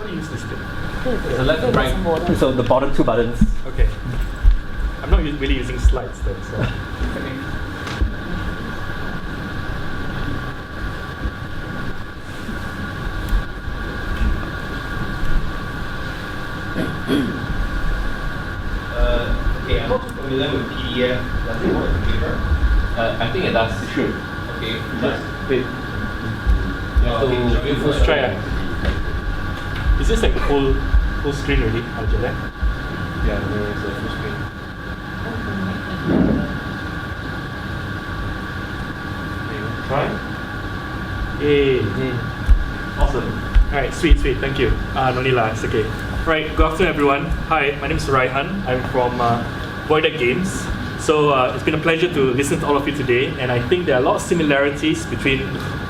What do you use this thing? There's a left and right. So the bottom two buttons. Okay. I'm not really using slides though, so. Okay, I'm not familiar with PDF. Does it work with paper? I think it does. It should. Okay. Wait. So let's try it. Is this like full screen already? Yeah, there is a full screen. Try? Yay. Awesome. Alright, sweet, thank you. No need lah, it's okay. Right, good afternoon everyone. Hi, my name is Raihan. I'm from Void Deck Games. So it's been a pleasure to listen to all of you today, and I think there are a lot of similarities between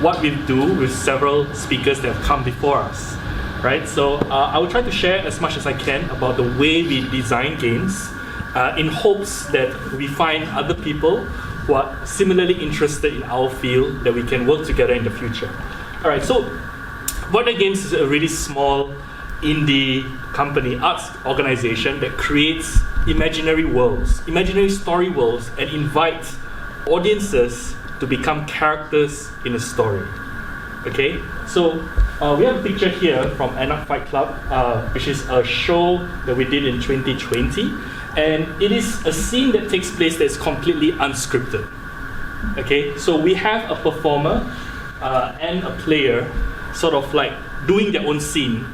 what we do with several speakers that have come before us. Right, so I will try to share as much as I can about the way we design games in hopes that we find other people who are similarly interested in our field that we can work together in the future. Alright, so Void Deck Games is a really small indie company, arts organization that creates imaginary worlds, imaginary story worlds, and invites audiences to become characters in a story. Okay, so we have a picture here from Anarch Fight Club, which is a show that we did in 2020, and it is a scene that takes place that is completely unscripted. Okay, so we have a performer and a player sort of like doing their own scene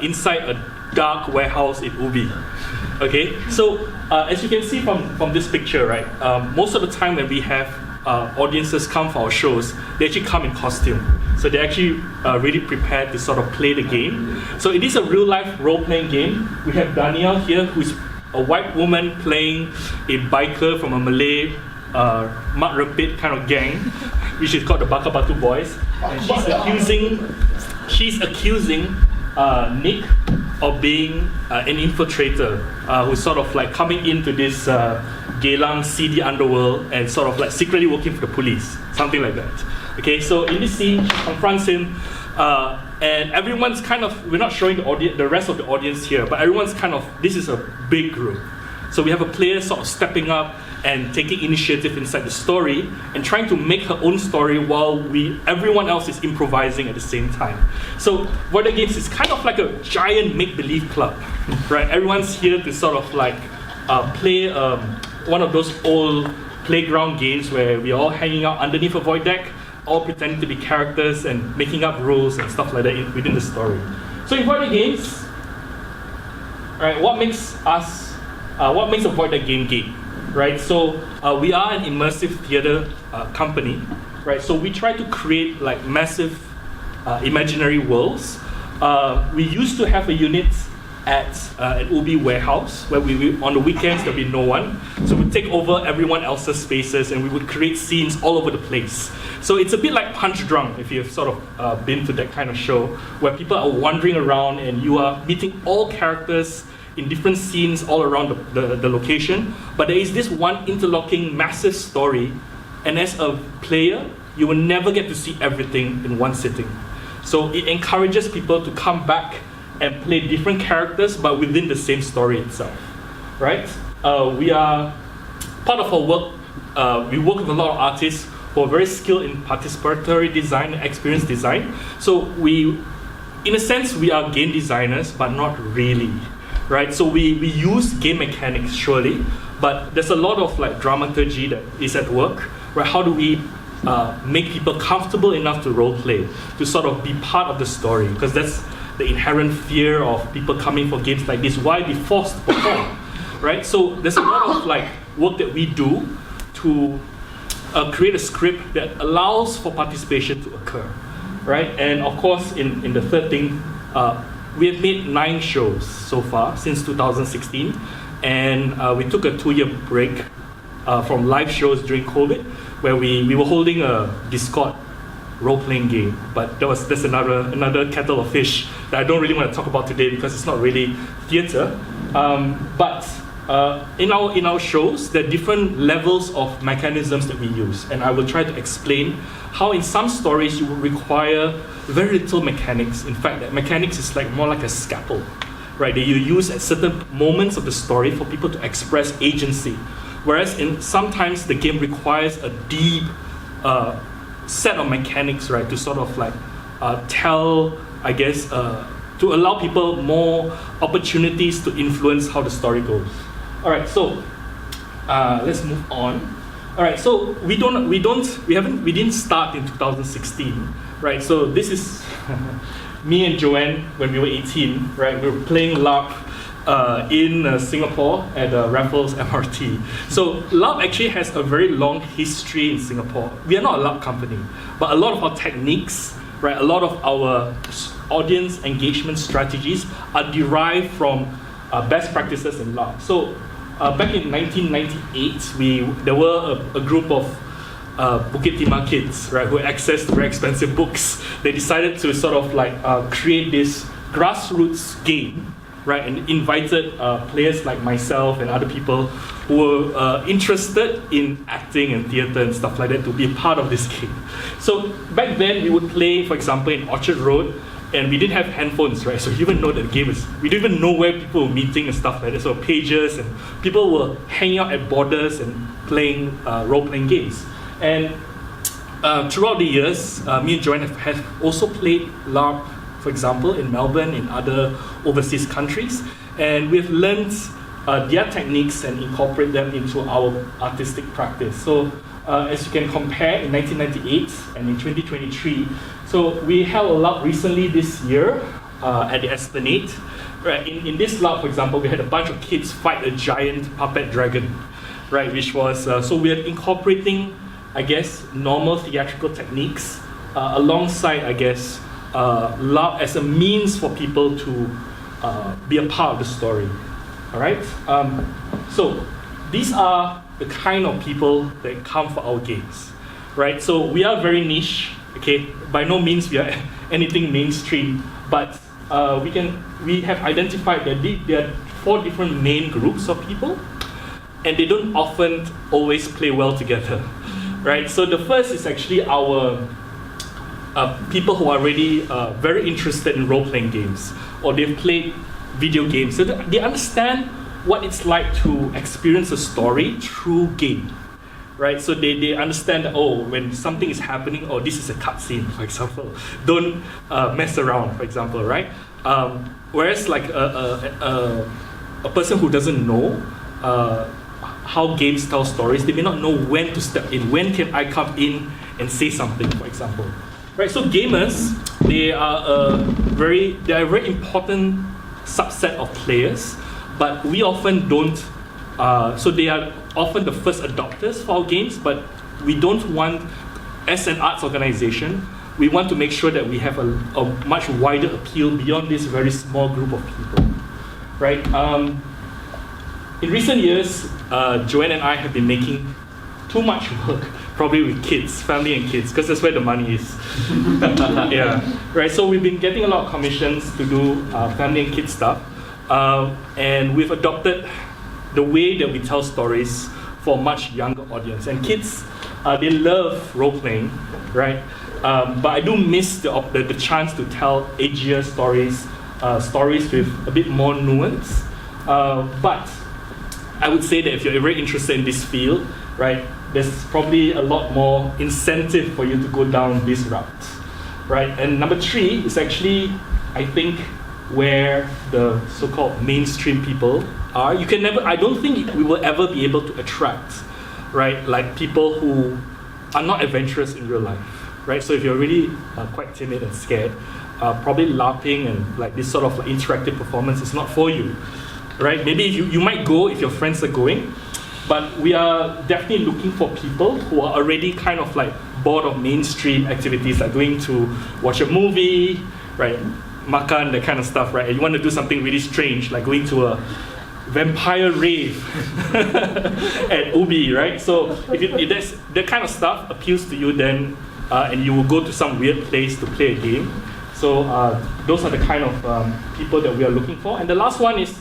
inside a dark warehouse in Ubi. Okay, so as you can see from this picture, right, most of the time when we have audiences come for our shows, they actually come in costume. So they're actually really prepared to sort of play the game. So it is a real-life role-playing game. We have Danielle here, who's a white woman playing a biker from a Malay mud rapid kind of gang, which is called the Baka Batu Boys. And she's accusing Nick of being an infiltrator who's sort of like coming into this Geylang seedy underworld and sort of like secretly working for the police, something like that. Okay, so in this scene, she confronts him, and everyone's kind of, we're not showing the rest of the audience here, but everyone's kind of, this is a big group. So we have a player sort of stepping up and taking initiative inside the story and trying to make her own story while everyone else is improvising at the same time. So Void Deck Games is kind of like a giant make-believe club, right? Everyone's here to sort of like play one of those old playground games where we're all hanging out underneath a void deck, all pretending to be characters and making up rules and stuff like that within the story. So in Void Deck Games, right, what makes a Void Deck game? Right, so we are an immersive theater company, right? So we try to create like massive imaginary worlds. We used to have a unit at an Ubi warehouse where we on the weekends there'll be no one. So we take over everyone else's spaces and we would create scenes all over the place. So it's a bit like Punch Drunk if you've sort of been to that kind of show where people are wandering around and you are meeting all characters in different scenes all around the location, but there is this one interlocking massive story, and as a player, you will never get to see everything in one sitting. So it encourages people to come back and play different characters, but within the same story itself, right? We are, part of our work, we work with a lot of artists who are very skilled in participatory design and experience design. So in a sense, we are game designers, but not really. Right, so we use game mechanics surely, but there's a lot of like dramaturgy that is at work. Right, how do we make people comfortable enough to role play, to sort of be part of the story? Because that's the inherent fear of people coming for games like this. Why be forced to perform? Right, so there's a lot of like work that we do to create a script that allows for participation to occur. Right, and of course in the third thing. We have made 9 shows so far since 2016, and we took a 2-year break from live shows during COVID, where we were holding a Discord role-playing game, but that's another kettle of fish that I don't really want to talk about today because it's not really theatre. But in our shows, there are different levels of mechanisms that we use, and I will try to explain how in some stories you will require very little mechanics. In fact, that mechanics is like more like a scalpel, right? That you use at certain moments of the story for people to express agency. Whereas sometimes the game requires a deep set of mechanics, right, to sort of like tell, I guess, to allow people more opportunities to influence how the story goes. All right, so let's move on. All right, so we didn't start in 2016, right? So this is me and Joanne when we were 18, right? We were playing LARP in Singapore at Raffles MRT. So LARP actually has a very long history in Singapore. We are not a LARP company, but a lot of our techniques, right, a lot of our audience engagement strategies are derived from best practices in LARP. So back in 1998, there were a group of Bukit Timah kids, right, who had access to very expensive books. They decided to sort of like create this grassroots game, right, and invited players like myself and other people who were interested in acting and theatre and stuff like that to be a part of this game. So back then we would play, for example, in Orchard Road, and we didn't have handphones, right? So you even know that the game is, we didn't even know where people were meeting and stuff like that. So pages, and people were hanging out at borders and playing role-playing games. And throughout the years, me and Joanne have also played LARP, for example, in Melbourne, in other overseas countries, and we've learned their techniques and incorporate them into our artistic practice. So as you can compare, in 1998 and in 2023, so we held a LARP recently this year at the Esplanade. Right, in this LARP, for example, we had a bunch of kids fight a giant puppet dragon, right, which was, so we are incorporating, I guess, normal theatrical techniques alongside, I guess, LARP as a means for people to be a part of the story. All right? So these are the kind of people that come for our games, right? So we are very niche, okay? By no means we are anything mainstream, but we have identified that there are 4 different main groups of people, and they don't often always play well together, right? So the first is actually our people who are already very interested in role-playing games, or they've played video games, so they understand what it's like to experience a story through game, right? So they understand that, oh, when something is happening, oh, this is a cutscene, for example. Don't mess around, for example, right? Whereas like a person who doesn't know how games tell stories, they may not know when to step in. When can I come in and say something, for example? Right, so gamers, they are a very important subset of players, but we often don't, so they are often the first adopters for our games, but we don't want, as an arts organization, we want to make sure that we have a much wider appeal beyond this very small group of people, right? In recent years, Joanne and I have been making too much work, probably with kids, family and kids, because that's where the money is. Yeah, right. So we've been getting a lot of commissions to do family and kids stuff, and we've adopted the way that we tell stories for a much younger audience. And kids, they love role playing, right? But I do miss the chance to tell agier stories, stories with a bit more nuance. But I would say that if you're very interested in this field, right, there's probably a lot more incentive for you to go down this route, right? And number 3 is actually, I think, where the so-called mainstream people are. You can never, I don't think we will ever be able to attract, right, like people who are not adventurous in real life, right? So if you're really quite timid and scared, probably LARPing and like this sort of like interactive performance is not for you, right? Maybe you might go if your friends are going, but we are definitely looking for people who are already kind of like bored of mainstream activities, like going to watch a movie, right? Makan, that kind of stuff, right? And you want to do something really strange, like going to a vampire rave at Ubi, right? So if that's, that kind of stuff appeals to you, then and you will go to some weird place to play a game. So those are the kind of people that we are looking for. And the last one is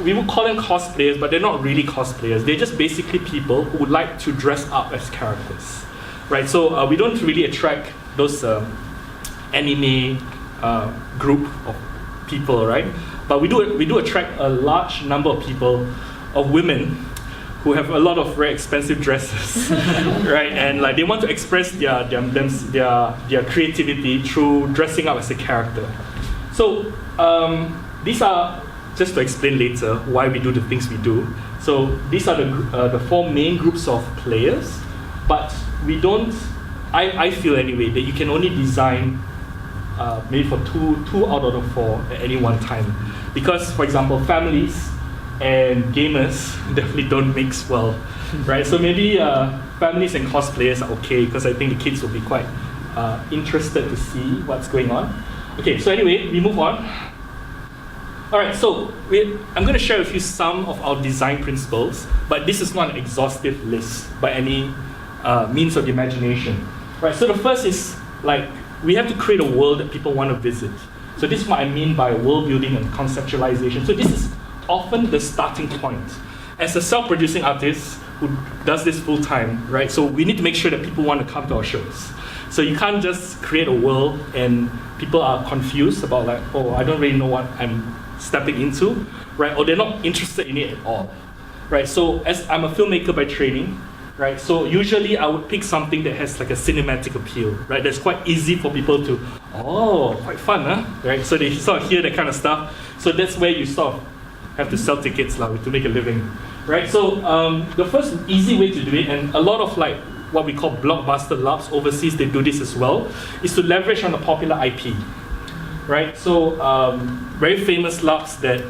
we would call them cosplayers, but they're not really cosplayers. They're just basically people who would like to dress up as characters, right? So we don't really attract those anime group of people, right? But we do attract a large number of people, of women, who have a lot of very expensive dresses, right? And like they want to express their creativity through dressing up as a character. So these are, just to explain later why we do the things we do. So these are the four main groups of players, but we don't, I feel anyway, that you can only design maybe for two out of the four at any one time. Because, for example, families and gamers definitely don't mix well, right? So maybe families and cosplayers are okay, because I think the kids will be quite interested to see what's going on. Okay, so anyway, we move on. All right, so I'm going to share with you some of our design principles, but this is not an exhaustive list by any means of the imagination. Right, so the first is, like, we have to create a world that people want to visit. So this is what I mean by world building and conceptualization. So this is often the starting point. As a self-producing artist who does this full time, right? So we need to make sure that people want to come to our shows. So you can't just create a world and people are confused about like, oh, I don't really know what I'm stepping into, right? Or they're not interested in it at all, right? So as I'm a filmmaker by training, right? So usually I would pick something that has like a cinematic appeal, right? That's quite easy for people to, oh, quite fun, huh? Right? So they sort of hear that kind of stuff. So that's where you sort of have to sell tickets to make a living, right? So the first easy way to do it, and a lot of like what we call blockbuster labs overseas, they do this as well, is to leverage on a popular IP, right? So very famous labs that,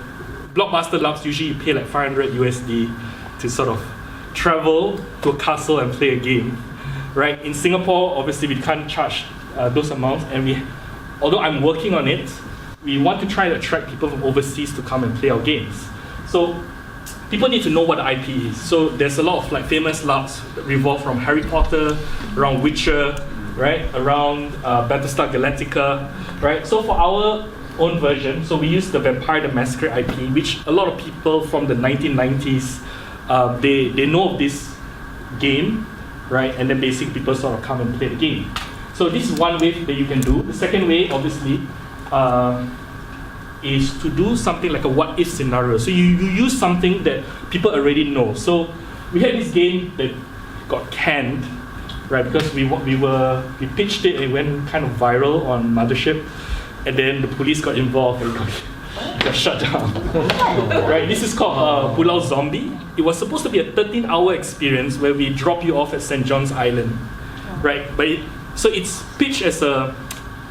blockbuster labs, usually you pay like 500 USD to sort of travel to a castle and play a game, right? In Singapore, obviously we can't charge those amounts, and although I'm working on it, we want to try to attract people from overseas to come and play our games. So people need to know what the IP is. So there's a lot of like famous labs that revolve from Harry Potter, around Witcher, right? Around Battlestar Galactica, right? So for our own version, so we use the Vampire the Masquerade IP, which a lot of people from the 1990s, they know of this game, right? And then basically people sort of come and play the game. So this is one way that you can do. The second way, obviously, is to do something like a what-if scenario. So you use something that people already know. So we had this game that got canned, right? Because we pitched it and it went kind of viral on Mothership, and then the police got involved and it got shut down. Right? This is called Pulau Zombie. It was supposed to be a 13-hour experience where we drop you off at St. John's Island, right? So it's pitched as a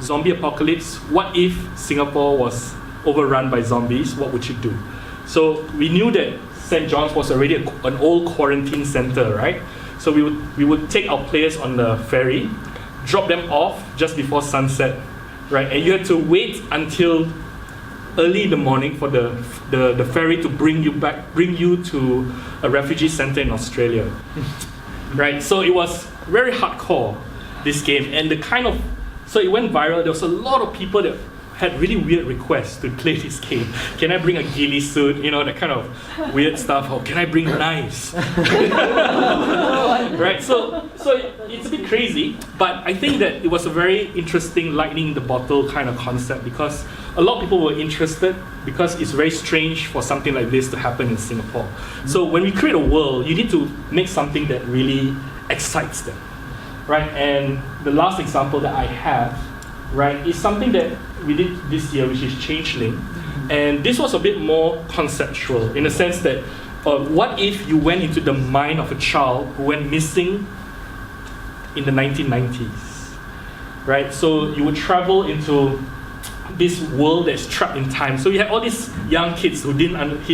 zombie apocalypse. What if Singapore was overrun by zombies? What would you do? So we knew that St. John's was already an old quarantine center, right? So we would take our players on the ferry, drop them off just before sunset, right? And you had to wait until early in the morning for the ferry to bring you to a refugee center in Australia, right? So it was very hardcore, this game, and so it went viral. There was a lot of people that had really weird requests to play this game. Can I bring a ghillie suit? You know, that kind of weird stuff. Or can I bring knives? Right, so it's a bit crazy, but I think that it was a very interesting lightning in the bottle kind of concept, because a lot of people were interested, because it's very strange for something like this to happen in Singapore. So when we create a world, you need to make something that really excites them, right? And the last example that I have, right, is something that we did this year, which is Changeling. And this was a bit more conceptual, in the sense that what if you went into the mind of a child who went missing in the 1990s, right? So you would travel into this world that's trapped in time. So you had all these young kids who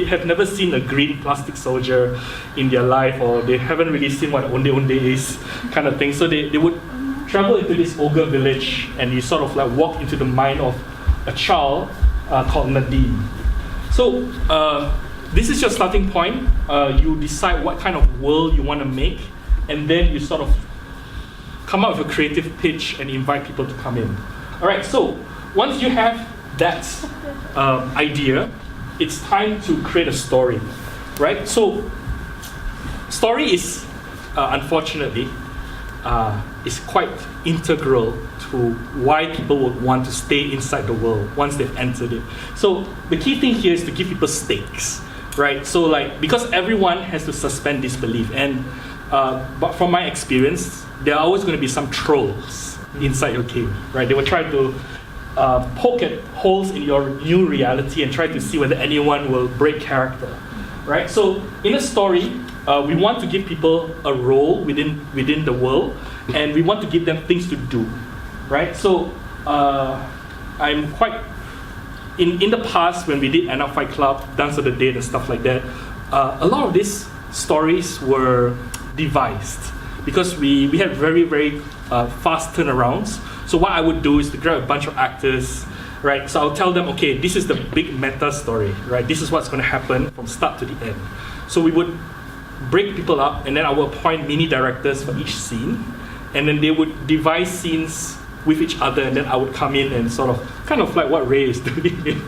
have never seen a green plastic soldier in their life, or they haven't really seen what Onde Onde is, kind of thing. So they would travel into this ogre village, and you sort of like walk into the mind of a child called Nadine. So this is your starting point. You decide what kind of world you want to make, and then you sort of come up with a creative pitch and invite people to come in. All right, so once you have that idea, it's time to create a story, right? So story is, unfortunately, is quite integral to why people would want to stay inside the world once they've entered it. So the key thing here is to give people stakes, right? So like, because everyone has to suspend disbelief, and but from my experience, there are always going to be some trolls inside your game, right? They will try to poke at holes in your new reality and try to see whether anyone will break character, right? So in a story, we want to give people a role within the world, and we want to give them things to do, right? So I'm quite in the past when we did End Up Fight Club, Dance of the Dead, and stuff like that. A lot of these stories were devised because we had very fast turnarounds. So what I would do is to grab a bunch of actors, right? So I'll tell them, okay, this is the big meta story, right? This is what's going to happen from start to the end. So we would break people up, and then I will appoint mini directors for each scene, and then they would devise scenes with each other, and then I would come in and sort of, kind of like what Ray is doing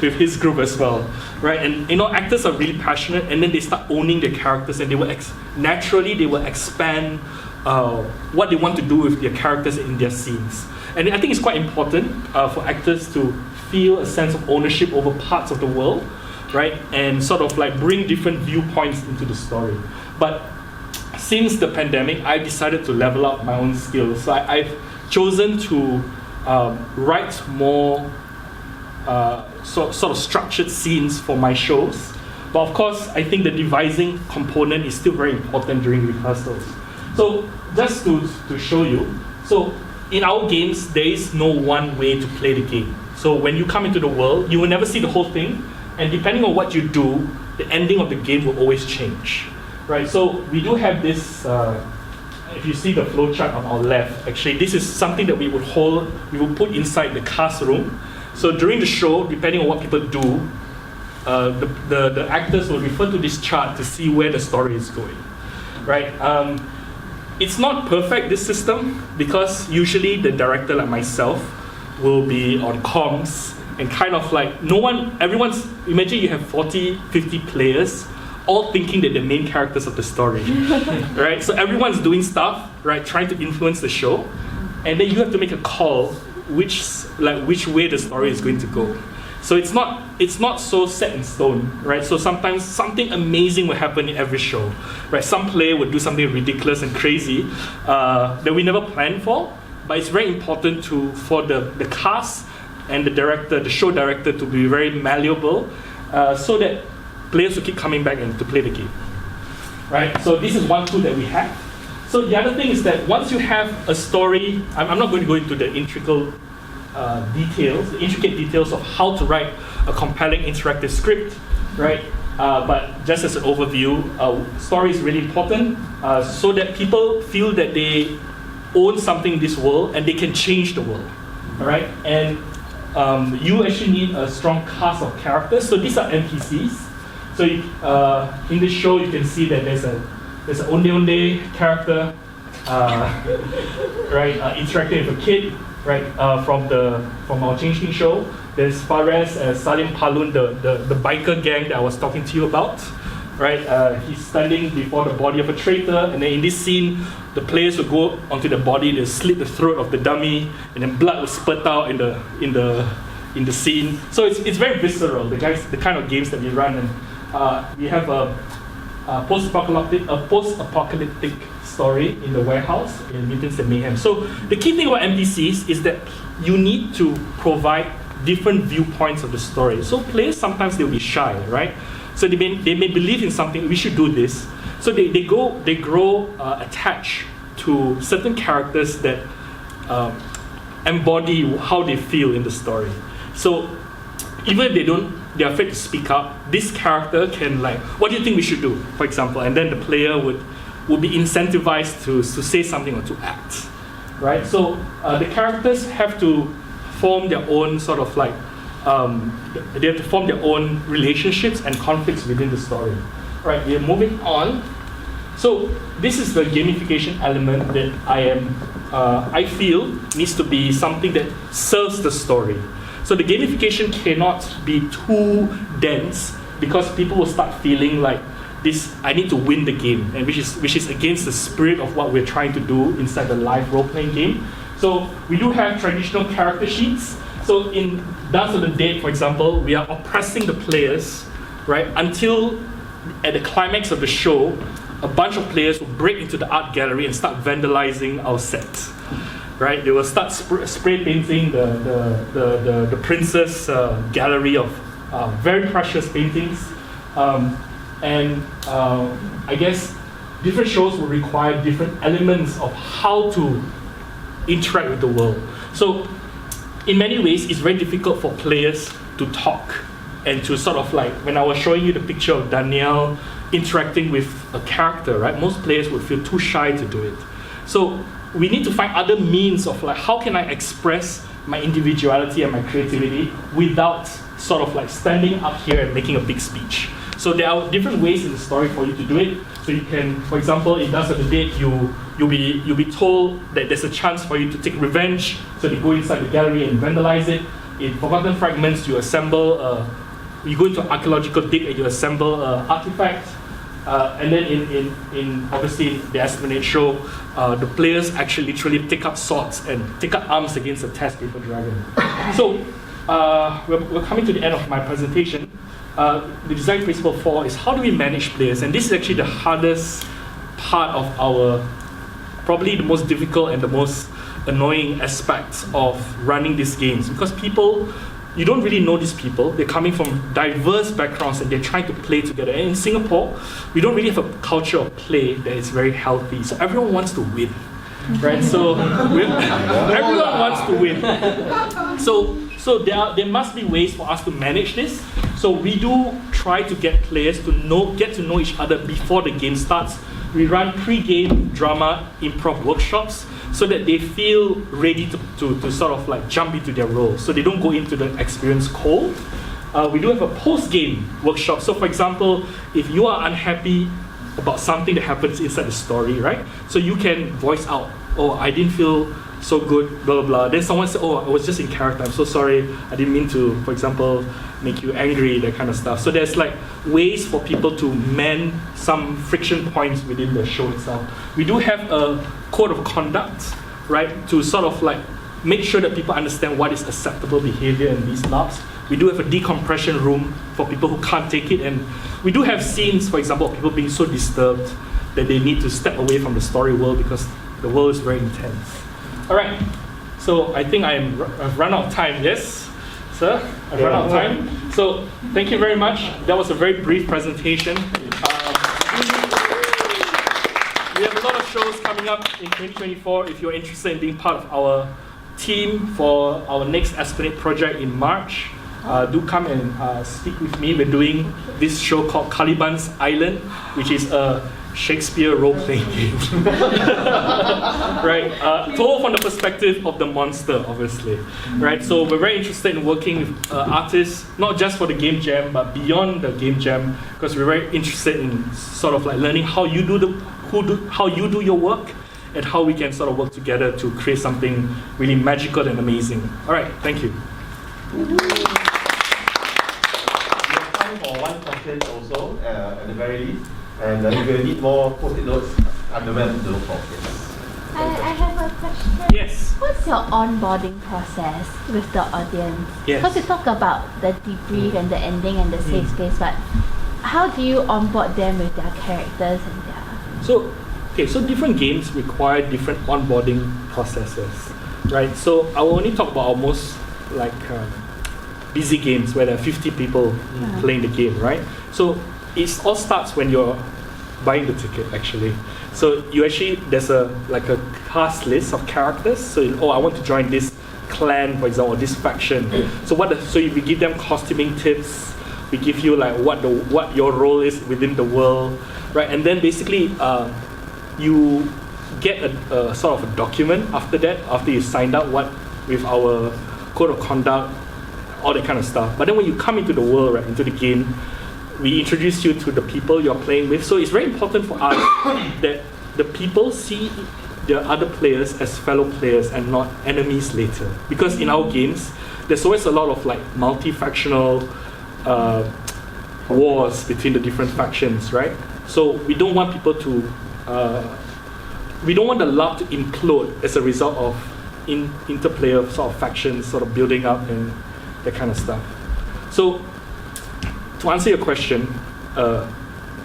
with his group as well, right? And actors are really passionate, and then they start owning their characters, and they will naturally they will expand what they want to do with their characters in their scenes. And I think it's quite important for actors to feel a sense of ownership over parts of the world, right? And sort of like bring different viewpoints into the story. But since the pandemic, I decided to level up my own skills. So I've chosen to write more sort of structured scenes for my shows. But of course, I think the devising component is still very important during rehearsals. So just to show you, so in our games, there is no one way to play the game. So when you come into the world, you will never see the whole thing, and depending on what you do, the ending of the game will always change, right? So we do have this, if you see the flowchart on our left, actually this is something that we would put inside the cast room. So during the show, depending on what people do, the actors will refer to this chart to see where the story is going, right? It's not perfect, this system, because usually the director like myself will be on comms and kind of like imagine you have 40, 50 players all thinking that they're main characters of the story, right? So everyone's doing stuff, right, trying to influence the show, and then you have to make a call which way the story is going to go. So it's not so set in stone, right? So sometimes something amazing will happen in every show, right? Some player would do something ridiculous and crazy that we never planned for, but it's very important for the cast and the show director to be very malleable so that players will keep coming back and to play the game, right? So this is one tool that we have. So the other thing is that once you have a story, I'm not going to go into the intricate details of how to write a compelling interactive script, right? But just as an overview, story is really important so that people feel that they own something in this world and they can change the world, all right? And you actually need a strong cast of characters. So these are NPCs. So in this show, you can see that there's an Onde Onde character, right, interacting with a kid, right, from our Changeling show. There's Fares as Salim Palun, the biker gang that I was talking to you about, right? He's standing before the body of a traitor, and then in this scene, the players will go onto the body, they'll slit the throat of the dummy, and then blood will spurt out in the scene. So it's very visceral, the kind of games that we run, and we have a post-apocalyptic story in the warehouse in Mutants and Mayhem. So the key thing about NPCs is that you need to provide different viewpoints of the story. So players, sometimes they'll be shy, right? So they may believe in something, we should do this. So they grow attached to certain characters that embody how they feel in the story. So even if they're afraid to speak up, this character can what do you think we should do, for example? And then the player would be incentivized to say something or to act, right? So the characters have to form their own sort of they have to form their own relationships and conflicts within the story. Right, we are moving on. So this is the gamification element that I feel needs to be something that serves the story. So the gamification cannot be too dense because people will start feeling like this, I need to win the game, and which is against the spirit of what we're trying to do inside the live role-playing game. So we do have traditional character sheets. So in Dance of the Dead, for example, we are oppressing the players, right, until at the climax of the show, a bunch of players will break into the art gallery and start vandalizing our set. Right, they will start spray painting the princess gallery of very precious paintings, and I guess different shows will require different elements of how to interact with the world. So, in many ways, it's very difficult for players to talk and to sort of like, when I was showing you the picture of Danielle interacting with a character, right? Most players would feel too shy to do it. So we need to find other means of like, how can I express my individuality and my creativity without sort of like standing up here and making a big speech. So there are different ways in the story for you to do it. So you can, for example, in Dance of the Dead, you'll be told that there's a chance for you to take revenge. So you go inside the gallery and vandalize it. In Forgotten Fragments, you assemble, you go into archaeological dig and you assemble artifacts. And then in obviously the Esplanade show, the players actually literally take up swords and take up arms against a test paper dragon. So we're coming to the end of my presentation. The design principle 4 is how do we manage players? And this is actually the hardest part of our, probably the most difficult and the most annoying aspects of running these games, because people, you don't really know these people. They're coming from diverse backgrounds and they're trying to play together. And in Singapore, we don't really have a culture of play that is very healthy. So everyone wants to win, right? So everyone wants to win. So there must be ways for us to manage this. So we do try to get players to get to know each other before the game starts. We run pre-game drama improv workshops so that they feel ready to sort of like jump into their role, so they don't go into the experience cold. We do have a post-game workshop. So for example, if you are unhappy about something that happens inside the story, right? So you can voice out, oh, I didn't feel so good, blah, blah, blah. Then someone said, oh, I was just in character, I'm so sorry, I didn't mean to, for example, make you angry, that kind of stuff. So there's like ways for people to mend some friction points within the show itself. We do have a code of conduct, right, to sort of like make sure that people understand what is acceptable behavior in these labs. We do have a decompression room for people who can't take it, and we do have scenes, for example, of people being so disturbed that they need to step away from the story world because the world is very intense. All right, so I think I've run out of time, yes? Sir, I've run out of time. So thank you very much. That was a very brief presentation. We have a lot of shows coming up in 2024. If you're interested in being part of our team for our next Esplanade project in March, do come and speak with me. We're doing this show called Caliban's Island, which is a Shakespeare role-playing game. Right? Told from the perspective of the monster, obviously. Right? So we're very interested in working with artists, not just for the game jam, but beyond the game jam, because we're very interested in sort of like learning how you do your work, and how we can sort of work together to create something really magical and amazing. All right, thank you. We have time for one question also, at the very least. And if you need more post-it notes, I'm the man to look for. I have a question. Yes. What's your onboarding process with the audience? Yes. Because you talk about the debrief and the ending and the safe space, but how do you onboard them with their characters and their... So different games require different onboarding processes, right? So I will only talk about our most like busy games where there are 50 people playing the game, right? So it all starts when you're buying the ticket, actually. So there's a cast list of characters. So I want to join this clan, for example, or this faction. So we give them costuming tips. We give you like what your role is within the world, right? And then basically you get a sort of a document after that, after you signed up with our code of conduct, all that kind of stuff. But then when you come into the world, right, into the game, we introduce you to the people you're playing with. So it's very important for us that the people see their other players as fellow players and not enemies later. Because in our games, there's always a lot of like multi-factional wars between the different factions, right? So we don't want people to, we don't want the lab to implode as a result of interplayer sort of factions sort of building up and that kind of stuff. So to answer your question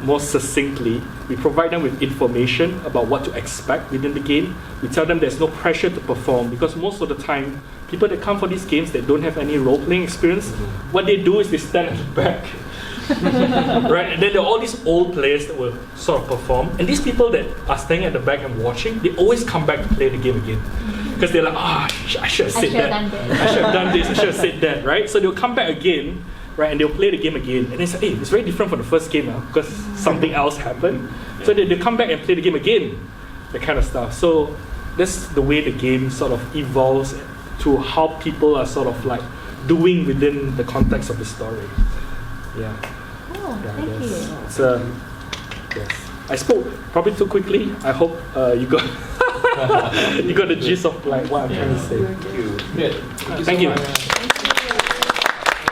more succinctly, we provide them with information about what to expect within the game. We tell them there's no pressure to perform, because most of the time, people that come for these games that don't have any role-playing experience, what they do is they stand at the back. Right? And then there are all these old players that will sort of perform. And these people that are standing at the back and watching, they always come back to play the game again. Because they're like, I should have said that. I should have done this, I should have said that, right? So they'll come back again, right, and they'll play the game again. And they say, hey, it's very different from the first game because something else happened. So they'll come back and play the game again, that kind of stuff. So that's the way the game sort of evolves to how people are sort of like doing within the context of the story. Yeah. Oh, Yeah, thank you. it's yes. I spoke probably too quickly. I hope you got you got the gist of like what I'm trying to say. Thank you. Good. Thank you. So much.